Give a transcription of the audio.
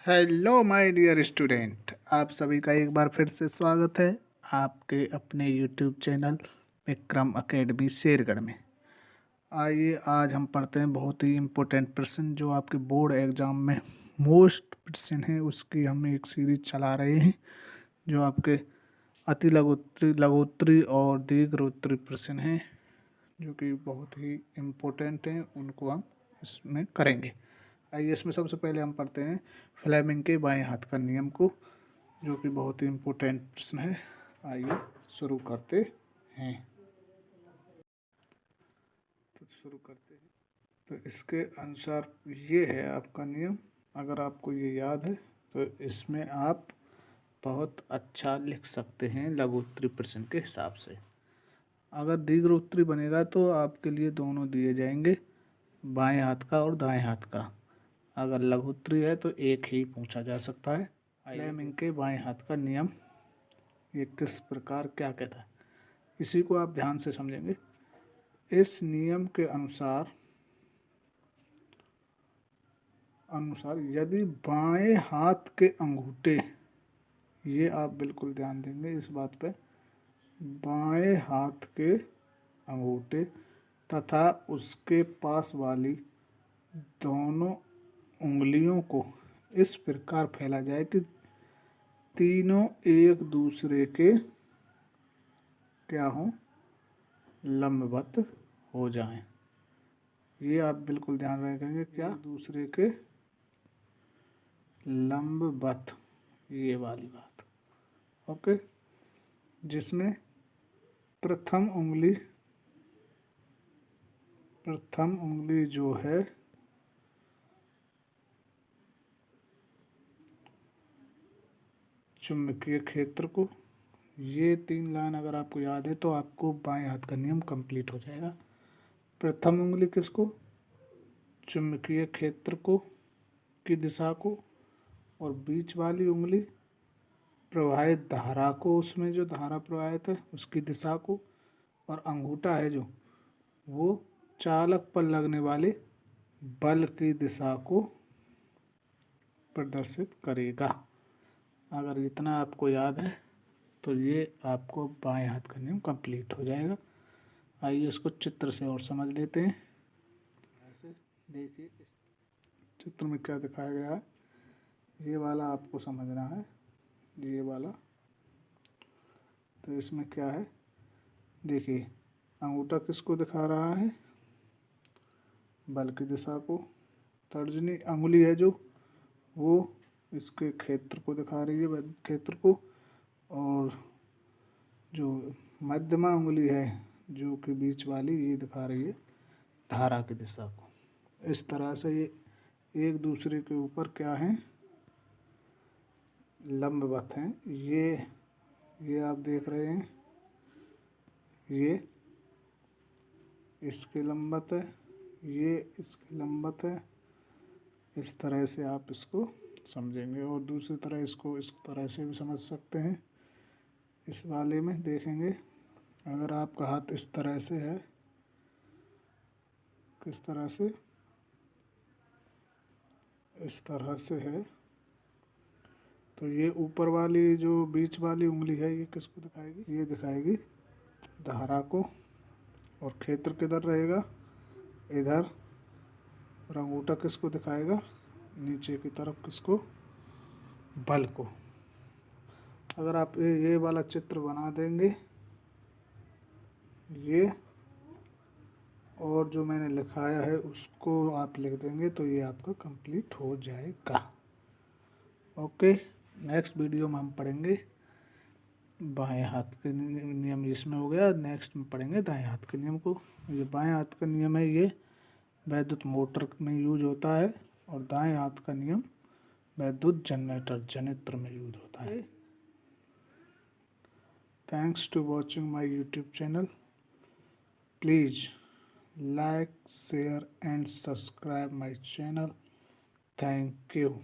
Hello my dear student, आप सभी का एक बार फिर से स्वागत है आपके अपने YouTube channel Vikram academy Shergarh में। आइए आज हम पढ़ते हैं बहुत ही इम्पोर्टेंट प्रश्न जो आपके बोर्ड एग्जाम में मोस्ट प्रश्न है, उसकी हम एक सीरीज चला रहे हैं जो आपके अति लघुत्तरी लघुत्तरी और दीर्घोत्तरी प्रश्न हैं जो कि बहुत ही इम्पोर्टेंट हैं, उनको हम इसमें करेंगे। आइए इसमें सबसे पहले हम पढ़ते हैं फ्लेमिंग के बाएं हाथ का नियम को, जो कि बहुत ही इम्पोर्टेंट प्रश्न है। आइए शुरू करते हैं। तो इसके अनुसार ये है आपका नियम। अगर आपको ये याद है तो इसमें आप बहुत अच्छा लिख सकते हैं लघुत्तरी प्रश्न के हिसाब से। अगर दीर्घोत्तरी बनेगा तो आपके लिए दोनों दिए जाएंगे, बाएं हाथ का और दाएं हाथ का। अगर लघुत्तरी है तो एक ही पूछा जा सकता है। फ्लेमिंग के बाएं हाथ का नियम ये किस प्रकार क्या कहता है, इसी को आप ध्यान से समझेंगे। इस नियम के अनुसार यदि बाएं हाथ के अंगूठे, ये आप बिल्कुल ध्यान देंगे इस बात पे, बाएं हाथ के अंगूठे तथा उसके पास वाली दोनों उंगलियों को इस प्रकार फैला जाए कि तीनों एक दूसरे के क्या हों, लंबवत हो जाएं। ये आप बिल्कुल ध्यान रखेंगे, क्या दूसरे के लंबवत, ये वाली बात। ओके, जिसमें प्रथम उंगली जो है चुंबकीय क्षेत्र को, ये 3 लाइन अगर आपको याद है तो आपको बाएं हाथ का नियम कंप्लीट हो जाएगा। प्रथम उंगली किसको, चुंबकीय क्षेत्र को की दिशा को, और बीच वाली उंगली प्रवाहित धारा को, उसमें जो धारा प्रवाहित है उसकी दिशा को, और अंगूठा है जो वो चालक पर लगने वाले बल की दिशा को प्रदर्शित करेगा। अगर इतना आपको याद है तो ये आपको बाएं हाथ का नियम कंप्लीट हो जाएगा। आइए इसको चित्र से और समझ लेते हैं। ऐसे देखिए इस चित्र में क्या दिखाया गया है, ये वाला आपको समझना है, ये वाला। तो इसमें क्या है, देखिए अंगूठा किसको दिखा रहा है, बल की दिशा को। तर्जनी अंगुली है जो वो इसके क्षेत्र को दिखा रही है, क्षेत्र को। और जो मध्यमा उंगली है जो कि बीच वाली, ये दिखा रही है धारा की दिशा को। इस तरह से ये एक दूसरे के ऊपर क्या है, लंबवत हैं। ये आप देख रहे हैं, ये इसके लंबवत है, ये इसके लंबवत है। इस तरह से आप इसको समझेंगे। और दूसरी तरह इसको इस तरह से भी समझ सकते हैं। इस वाले में देखेंगे, अगर आपका हाथ इस तरह से है, किस तरह से, इस तरह से है, तो ये ऊपर वाली जो बीच वाली उंगली है ये किसको दिखाएगी, ये दिखाएगी धारा को। और क्षेत्र किधर रहेगा, इधर। और अंगूठा किसको दिखाएगा, नीचे की तरफ, किसको, बल को। अगर आप ये वाला चित्र बना देंगे, ये और जो मैंने लिखाया है उसको आप लिख देंगे तो ये आपका कंप्लीट हो जाएगा। ओके, नेक्स्ट वीडियो में हम पढ़ेंगे बाएं हाथ के नियम, इसमें हो गया। नेक्स्ट में पढ़ेंगे दाएं हाथ के नियम को। ये बाएं हाथ का नियम है, ये वैद्युत मोटर में यूज होता है, और दाएं हाथ का नियम वैद्युत जनरेटर जनित्र में यूज होता है। Thanks to watching my YouTube channel. Please like, share and subscribe my channel. Thank you.